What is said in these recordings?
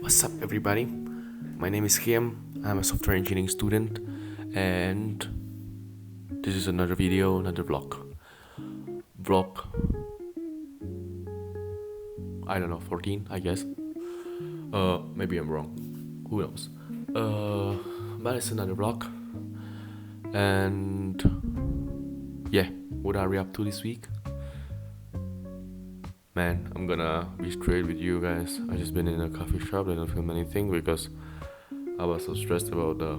What's up, everybody? My name is Kim. I'm a software engineering student, and this is another video, another vlog. Vlog, I don't know, 14, I guess. Maybe I'm wrong. Who knows? But it's another vlog, and yeah, what are we up to this week? Man, I'm gonna be straight with you guys. I just been in a coffee shop. I don't film anything because I was so stressed about the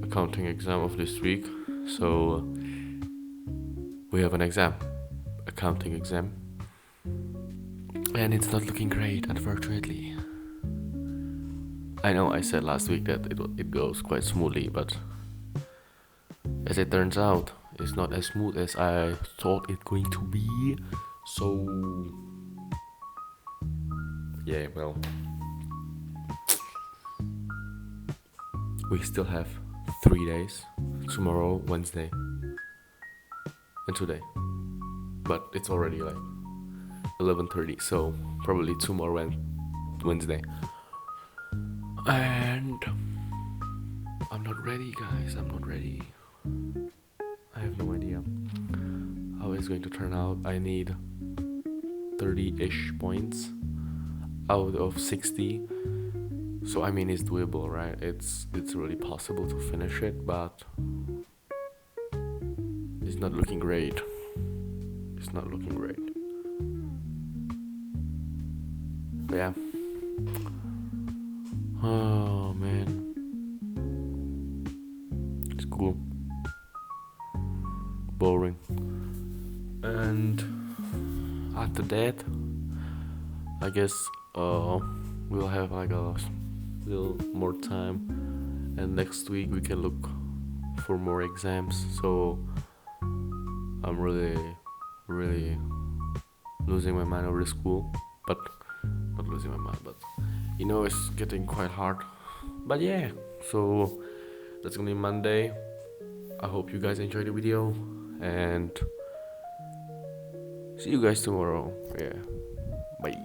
accounting exam of this week. So we have an exam, accounting exam, and it's not looking great, unfortunately. I know I said last week that it goes quite smoothly, but as it turns out, it's not as smooth as I thought it going to be. So yeah, well, we still have 3 days: tomorrow, Wednesday, and today. But it's already like 11:30, so probably tomorrow and Wednesday. And I'm not ready, guys. I'm not ready. I have no idea how it's going to turn out. I need 30-ish points out of 60. So I mean, it's doable, right? It's really possible to finish it, but it's not looking great. It's not looking great. But yeah. Oh man, it's cool. Boring. And after that, I guess we'll have like a little more time, and next week we can look for more exams. So I'm really losing my mind over the school, but not losing my mind, but it's getting quite hard. But yeah, so that's gonna be Monday. I hope you guys enjoyed the video, and see you guys tomorrow. Yeah, bye.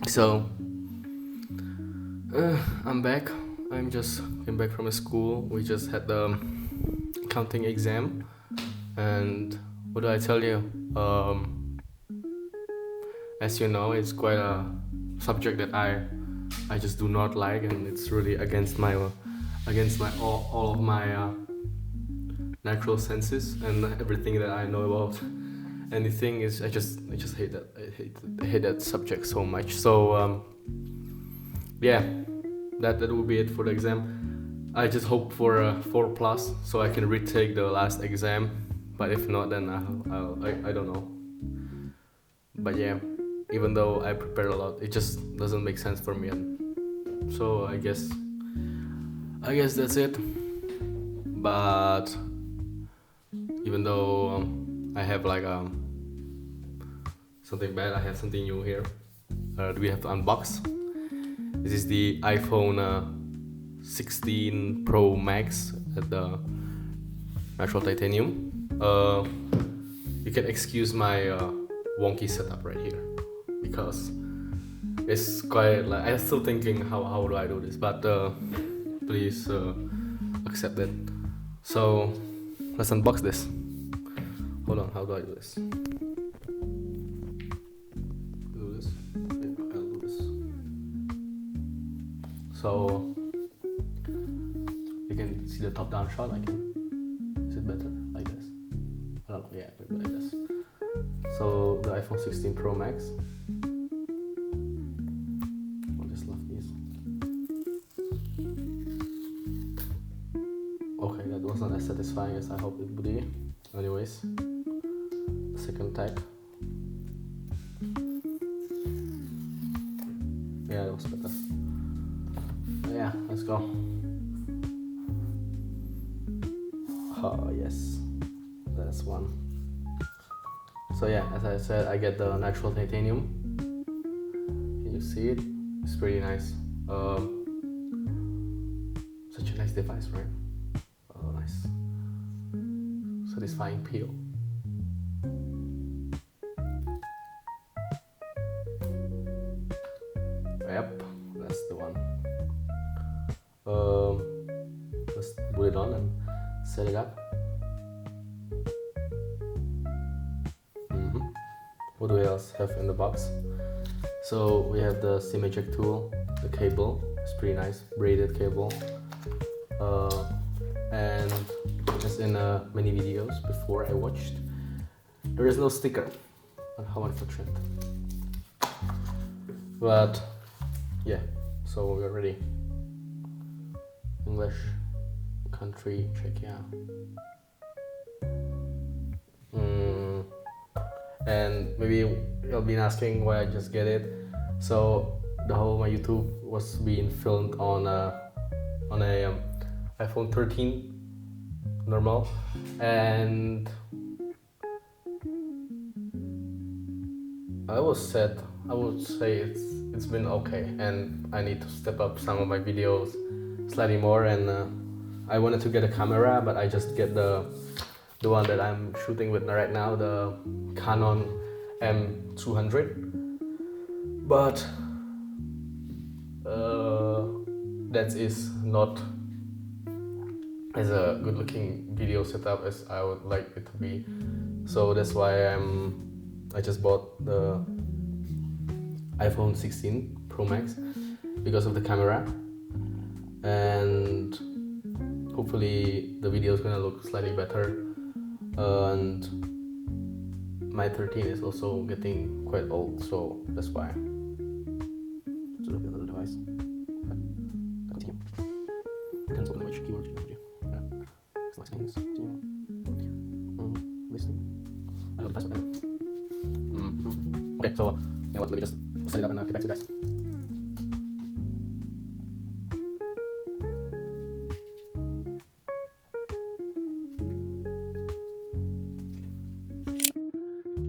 So I'm back. I'm just came back from school. We just had the accounting exam, and what do I tell you? As you know, it's quite a subject that I just do not like, and it's really against my all of my natural senses and everything that I know about anything. Is I just hate that. I hate that subject so much. So yeah, that will be it for the exam. I just hope for a 4+ so I can retake the last exam. But if not, then I don't know. But yeah, even though I prepared a lot, it just doesn't make sense for me. And so I guess that's it. But even though I have like something bad, I have something new here. Do we have to unbox? This is the iPhone 16 Pro Max at the natural titanium. You can excuse my wonky setup right here because it's quite like I'm still thinking how do I do this, but please accept it. So let's unbox this. Hold on, how do I do this? I'll do this. So you can see the top-down shot. Is it better like this? I don't know. Yeah, maybe like this. So the iPhone 16 Pro Max. I just love these. Okay, that was not as satisfying as I hoped it would be. Anyways, the second tag. Yeah, that was better. Yeah, let's go. Oh yes, that's one. So yeah, as I said, I get the natural titanium. Can you see it? It's pretty nice. Such a nice device, right? Oh, nice. Satisfying peel. Yep, that's the one. Let's put it on and set it up. What do we else have in the box? So we have the SIM eject tool, the cable, it's pretty nice, braided cable. And as in many videos before I watched, there is no sticker on how unfortunate. But yeah, so we're ready. English, country, Czechia. And maybe you'll be asking why I just get it. So the whole my YouTube was being filmed on a iPhone 13 normal, and I would say it's been okay, and I need to step up some of my videos slightly more. And I wanted to get a camera, but I just get the one that I'm shooting with right now, the Canon M200. But that is not as a good looking video setup as I would like it to be. So that's why I just bought the iPhone 16 Pro Max because of the camera, and hopefully the video is gonna look slightly better. And my 13 is also getting quite old, so that's why. So look at another device. Continue. Depends on which keywords you use. Yeah. Select things. Listening. I hope that's better. Okay, so yeah, let me just set it up and get back to you guys.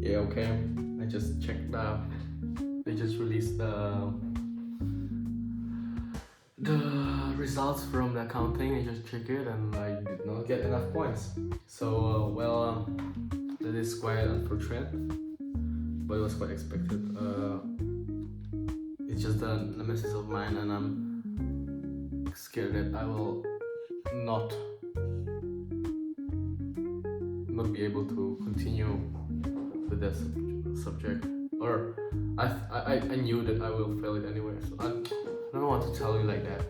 Yeah, okay. I just checked they just released the results from the accounting. I just checked it and I did not get enough points. So that is quite unfortunate, but it was quite expected. It's just a nemesis of mine, and I'm scared that I will not be able to continue with that subject, or I knew that I will fail it anyway. So I don't want to tell you like that.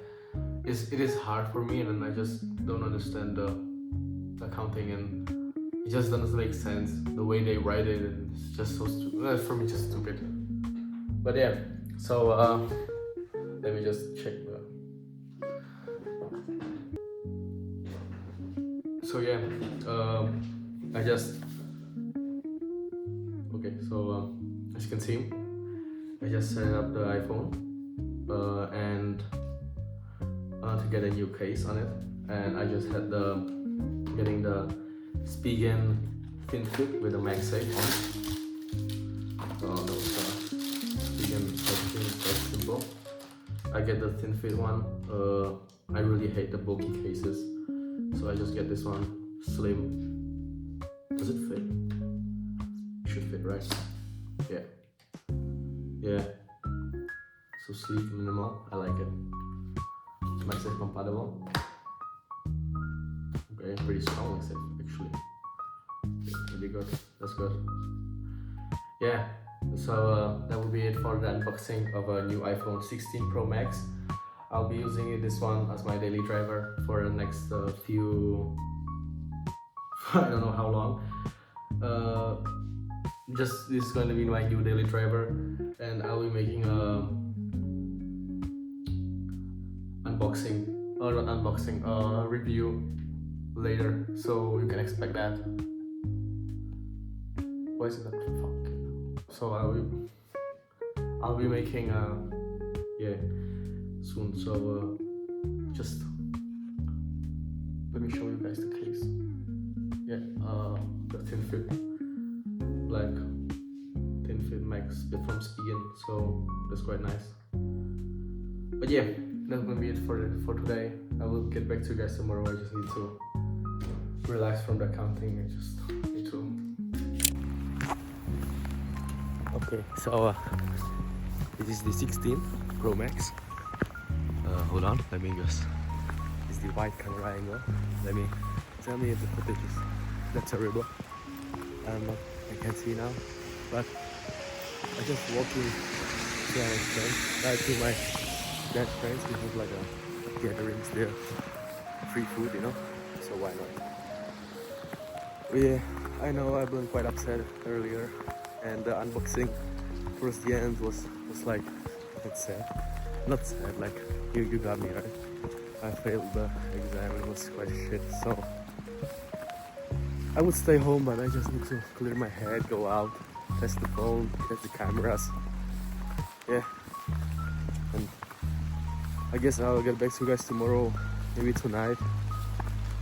It is hard for me, and I just don't understand the accounting, and it just doesn't make sense the way they write it, and it's just so stupid. For me, just stupid. But yeah, so let me just check the. So yeah, I just. Okay, so as you can see, I just set up the iPhone and to get a new case on it, and I just had getting the Spigen thin fit with the MagSafe on. So that was Spigen everything is quite simple. I get the thin fit one. I really hate the bulky cases, so I just get this one slim. Does it fit? Should fit, right? Yeah, so sleek, minimal, I like it. MagSafe compatible. Okay, pretty strong MagSafe actually. Really good, that's good. Yeah, so that will be it for the unboxing of a new iPhone 16 Pro Max. I'll be using this one as my daily driver for the next few I don't know how long. just this is going to be my new daily driver, and I'll be making a unboxing, or not unboxing, review later, so you can expect that. Why is it that fuck? So I'll be making yeah, soon. So just let me show you guys the case. Yeah, the thin fit black thin fit max bit from Spigen, so that's quite nice. But yeah, that's gonna be it for today. I will get back to you guys tomorrow. I just need to relax from the accounting. I just need to. Okay, so this is the 16 Pro Max. Hold on, let me just. This is the wide camera angle. Let me tell me if the footage is not terrible. I can't see now, but I just walking to my friends, to my best friends. We have like a gatherings there, free food, you know. So why not? But yeah, I know I've been quite upset earlier, and the unboxing towards the end was like, it's sad, not sad. Like you got me right. I failed the exam. It was quite shit. So I would stay home, but I just need to clear my head, go out, test the phone, test the cameras. Yeah, and I guess I'll get back to you guys tomorrow, maybe tonight.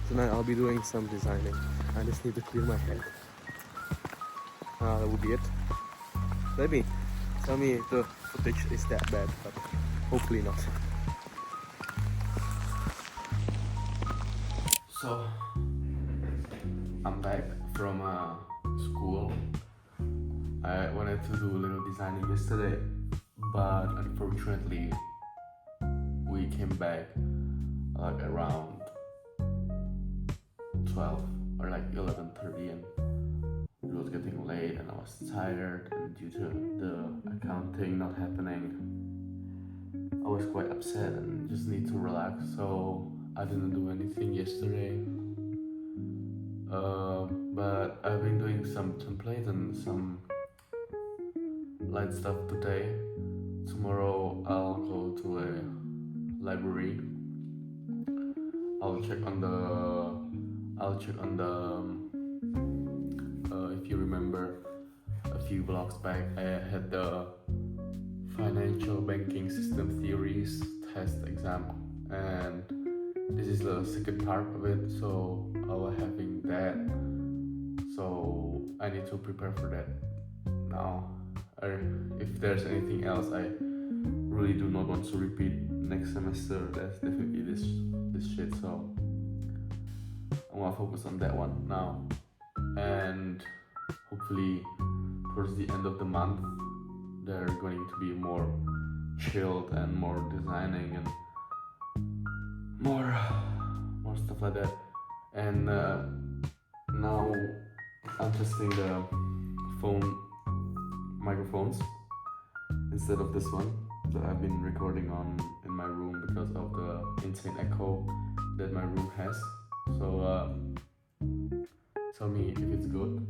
Tonight I'll be doing some designing. I just need to clear my head. That would be it. Let me tell me if the footage is that bad, but hopefully not. So I'm back from school. I wanted to do a little designing yesterday, but unfortunately we came back like around 12 or like 11:30, and it was getting late and I was tired, and due to the accounting not happening I was quite upset and just need to relax, so I didn't do anything yesterday. But I've been doing some templates and some light stuff today. Tomorrow I'll go to a library. I'll check on the if you remember a few vlogs back, I had the financial banking system theories test exam, and this is the second part of it, so I was having that, so I need to prepare for that now. Or if there's anything else I really do not want to repeat next semester, that's definitely this shit, so I want to focus on that one now. And hopefully towards the end of the month they're going to be more chilled and more designing and more stuff like that. And now I'm testing the phone microphones instead of this one that I've been recording on in my room because of the insane echo that my room has. So tell me if it's good.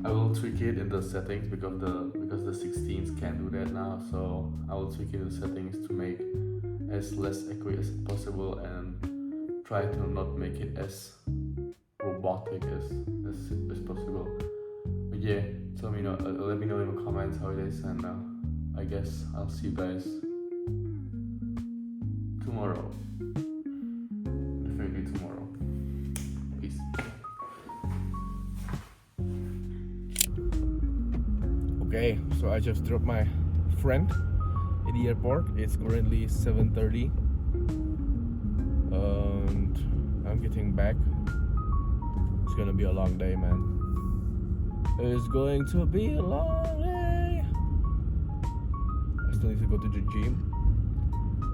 I will tweak it in the settings because the 16s can't do that now, so I will tweak it in the settings to make as less echoey as possible and try to not make it as robotic as possible. But yeah, let me know in the comments how it is, and I guess I'll see you guys tomorrow. Definitely tomorrow. Peace. Okay, so I just dropped my friend at the airport. It's currently 7:30 and I'm getting back. It's gonna be a long day, man. It's going to be a long day. I still need to go to the gym,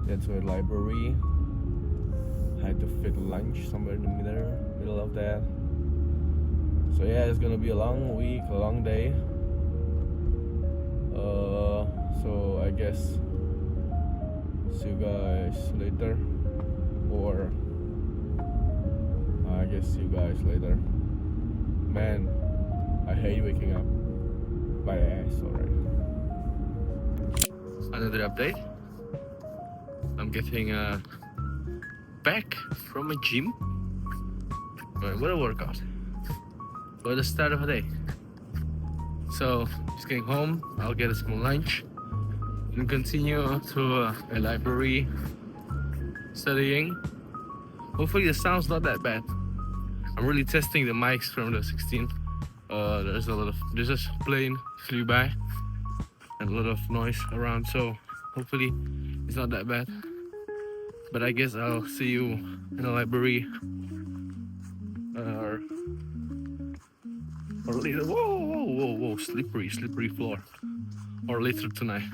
then to a library. I had to fit lunch somewhere in the middle of that. So yeah, it's gonna be a long week, a long day. So I guess see you guys later, or I guess see you guys later. Man, I hate waking up. my ass already. Another update. I'm getting back from a gym. What a workout. What a start of a day. So just getting home, I'll get a small lunch and continue to a library studying. Hopefully the sound's not that bad. I'm really testing the mics from the 16. There's just plane flew by and a lot of noise around, so hopefully it's not that bad. But I guess I'll see you in the library or later. Whoa, slippery floor. Or later tonight.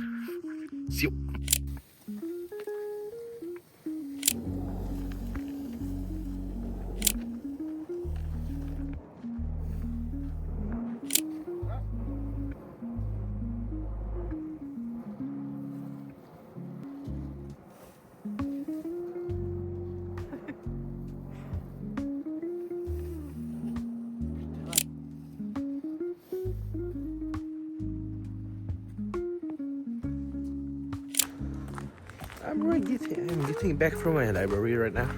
See you. I'm getting back from my library right now,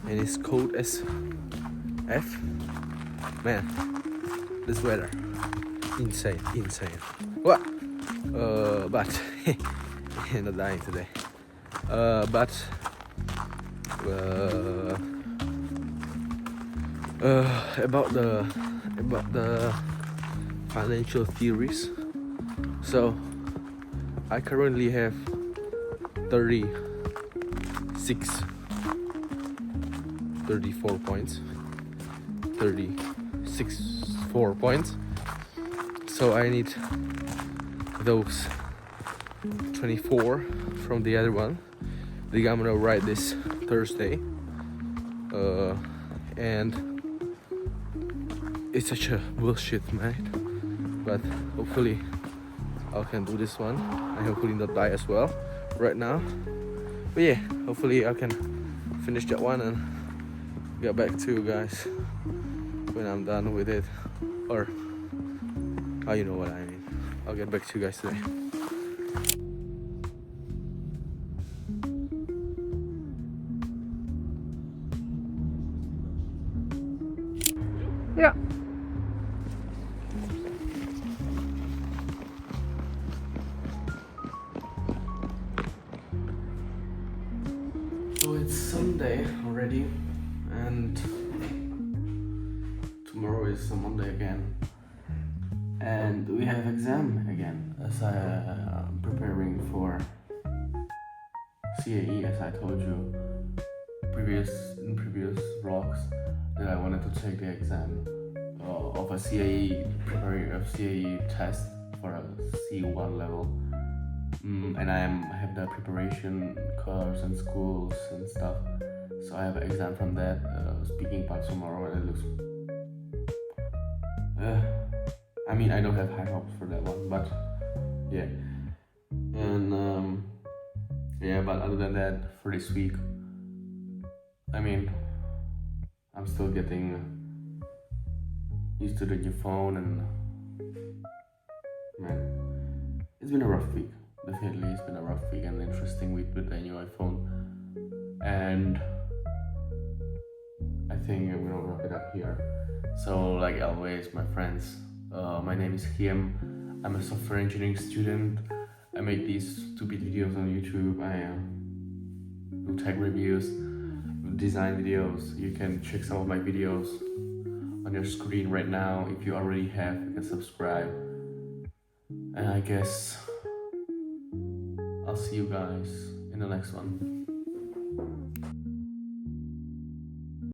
and it's cold as F. Man, this weather, insane. What? But not dying today. But about the financial theories. So I currently have 34 points. 4 points. So I need those 24 from the other one. I think I'm gonna write this Thursday. And it's such a bullshit night. But hopefully I can do this one. I hopefully not die as well right now. But yeah, hopefully I can finish that one and get back to you guys when I'm done with it. Or you know what I mean. I'll get back to you guys today. Yeah. So it's Sunday already, and tomorrow is Monday again, and we have exam again as I'm preparing for CAE, as I told you in previous vlogs that I wanted to take the exam of a CAE test for a C1 level. And I have the preparation course and schools and stuff, so I have an exam from that speaking part tomorrow, and it looks I mean, I don't have high hopes for that one, but yeah. And yeah, but other than that, for this week, I mean, I'm still getting used to the new phone, and man, it's been a rough week. Definitely, it's been a rough week and interesting week with the new iPhone. And I think I'm gonna wrap it up here. So, like always, my friends, my name is Hiem. I'm a software engineering student. I make these stupid videos on YouTube. I do tech reviews, design videos. You can check some of my videos on your screen right now. If you already have, you can subscribe. And I guess I'll see you guys in the next one.